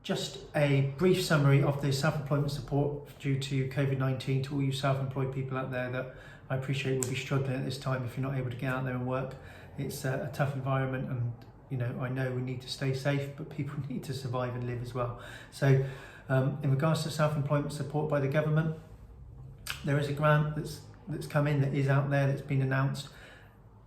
Just a brief summary of the self-employment support due to COVID-19 to all you self-employed people out there that I appreciate will be struggling at this time if you're not able to get out there and work. It's a tough environment, and I know we need to stay safe, but people need to survive and live as well. So in regards to self-employment support by the government, there is a grant that's come in, that is out there, that's been announced.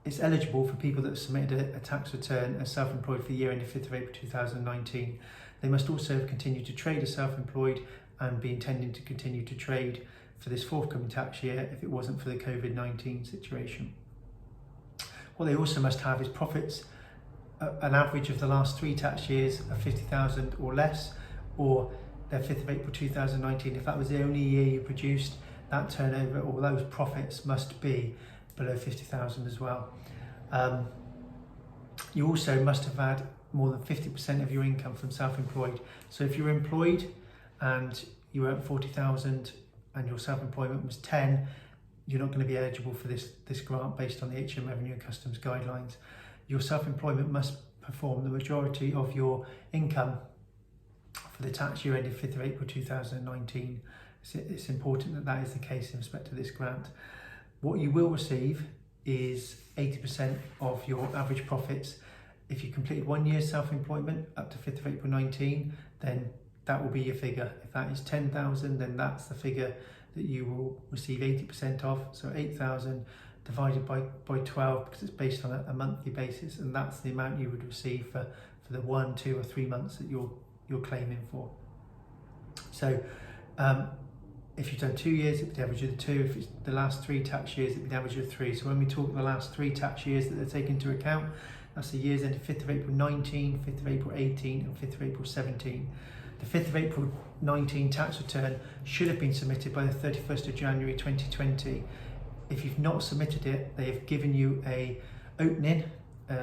It's eligible for people that have submitted a tax return as self-employed for the year ended 5th of April 2019. They must also have continued to trade as self-employed and be intending to continue to trade for this forthcoming tax year if it wasn't for the COVID-19 situation. What they also must have is profits, an average of the last 3 tax years of 50,000 or less, or their 5th of April 2019. If that was the only year you produced, that turnover or those profits must be below 50,000 as well. You also must have had more than 50% of your income from self-employed. So if you're employed and you earn 40,000 and your self-employment was 10, you're not going to be eligible for this grant based on the HM Revenue and Customs guidelines. Your self-employment must perform the majority of your income for the tax year ended 5th of April 2019. It's important that that is the case in respect to this grant. What you will receive is 80% of your average profits. If you completed 1 year's self-employment up to 5th of April 19, then that will be your figure. If that is 10,000, then that's the figure that you will receive 80% of. So 8,000 divided by 12, because it's based on a monthly basis, and that's the amount you would receive for the 1, 2 or 3 months that you're claiming for. So if you've done 2 years, it'd be the average of the 2. If it's the last 3 tax years, it'd be the average of 3. So when we talk the last 3 tax years that they're taking into account, that's the years ended 5th of April 19, 5th of April 18 and 5th of April 17. The 5th of April 19 tax return should have been submitted by the 31st of January 2020. If you've not submitted it, they have given you a opening,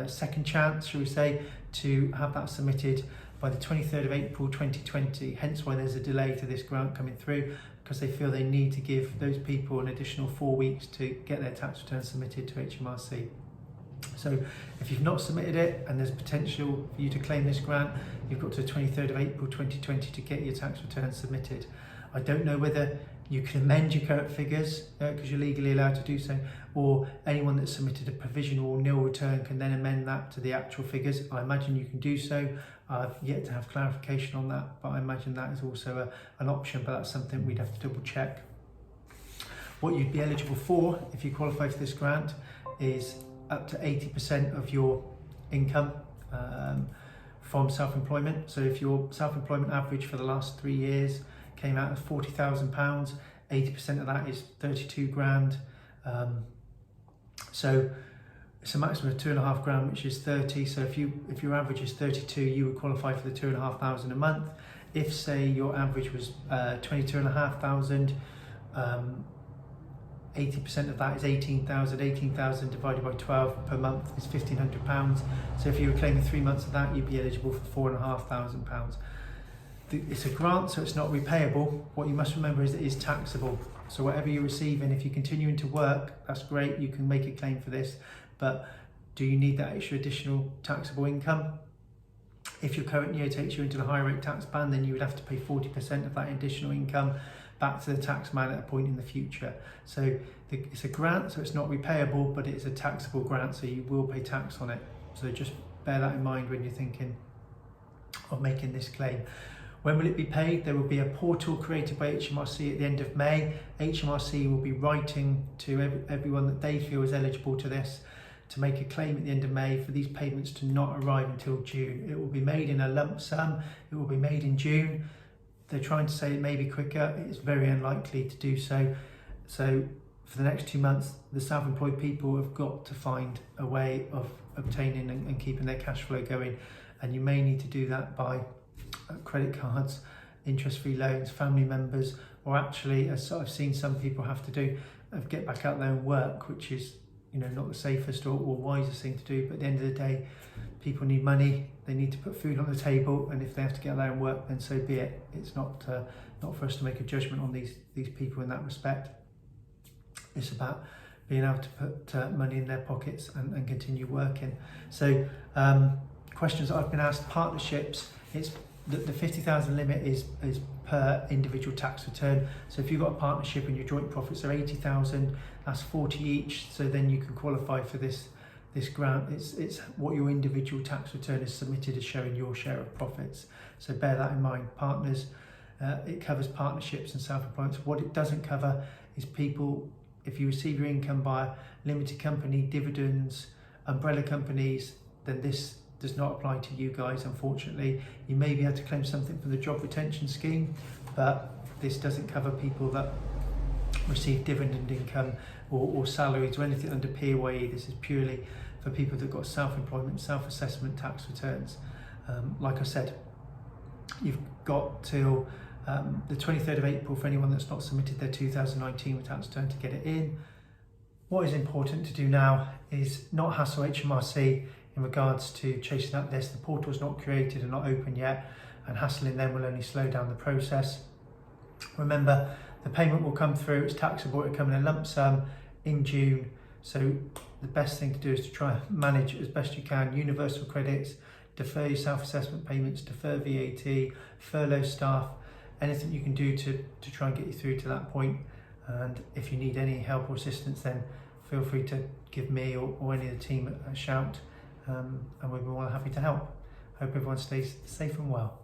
second chance, shall we say, to have that submitted by the 23rd of April 2020, hence why there's a delay to this grant coming through, because they feel they need to give those people an additional 4 weeks to get their tax return submitted to HMRC. So if you've not submitted it and there's potential for you to claim this grant, you've got to the 23rd of April 2020 to get your tax return submitted. I don't know whether you can amend your current figures because you're legally allowed to do so, or anyone that submitted a provisional or nil return can then amend that to the actual figures. I imagine you can do so. I've yet to have clarification on that, but I imagine that is also an option, but that's something we'd have to double check. What you'd be eligible for if you qualify for this grant is up to 80% of your income from self-employment. So if your self-employment average for the last 3 years came out as £40,000, 80% of that is 32 grand. So it's a maximum of 2.5 grand, which is 30. So if your average is 32, you would qualify for the 2,500 a month. If say your average was 22,500, 80% of that is 18,000. 18,000 divided by 12 per month is £1,500. So if you were claiming 3 months of that, you'd be eligible for £4,500. It's a grant, so it's not repayable. What you must remember is it is taxable. So whatever you're receiving, if you're continuing to work, that's great, you can make a claim for this. But do you need that extra additional taxable income? If your current year takes you into the higher rate tax band, then you would have to pay 40% of that additional income back to the tax man at a point in the future. So it's a grant, so it's not repayable, but it's a taxable grant, so you will pay tax on it. So just bear that in mind when you're thinking of making this claim. When will it be paid? There will be a portal created by HMRC at the end of May. HMRC will be writing to everyone that they feel is eligible to this to make a claim at the end of May for these payments to not arrive until June. It will be made in a lump sum. It will be made in June. They're trying to say it may be quicker. It's very unlikely to do so. So for the next 2 months, the self-employed people have got to find a way of obtaining and keeping their cash flow going. And you may need to do that by credit cards, interest-free loans, family members, or actually, as I've seen some people have to do, get back out there and work, which is not the safest or wisest thing to do. But at the end of the day, people need money, they need to put food on the table, and if they have to get out there and work, then so be it. It's not for us to make a judgment on these people in that respect. It's about being able to put money in their pockets and continue working. So questions that I've been asked: partnerships. It's the 50,000 limit is per individual tax return. So if you've got a partnership and your joint profits are 80,000, that's 40 each. So then you can qualify for this grant. It's what your individual tax return is submitted as showing your share of profits. So bear that in mind. Partners, it covers partnerships and self-employment. What it doesn't cover is people, if you receive your income by limited company, dividends, umbrella companies, then this does not apply to you guys, unfortunately. You may be able to claim something from the job retention scheme, but this doesn't cover people that receive dividend income or salaries or anything under PAYE. This is purely for people that got self-employment, self-assessment tax returns. Like I said, you've got till the 23rd of April for anyone that's not submitted their 2019 tax return to get it in. What is important to do now is not hassle HMRC in regards to chasing up this. The portal's not created and not open yet, and hassling them will only slow down the process. Remember, the payment will come through, it's taxable, it'll come in a lump sum in June. So the best thing to do is to try and manage as best you can. Universal credits, defer your self-assessment payments, defer VAT, furlough staff, anything you can do to try and get you through to that point. And if you need any help or assistance, then feel free to give me or any of the team a shout, and we'll be more than happy to help. Hope everyone stays safe and well.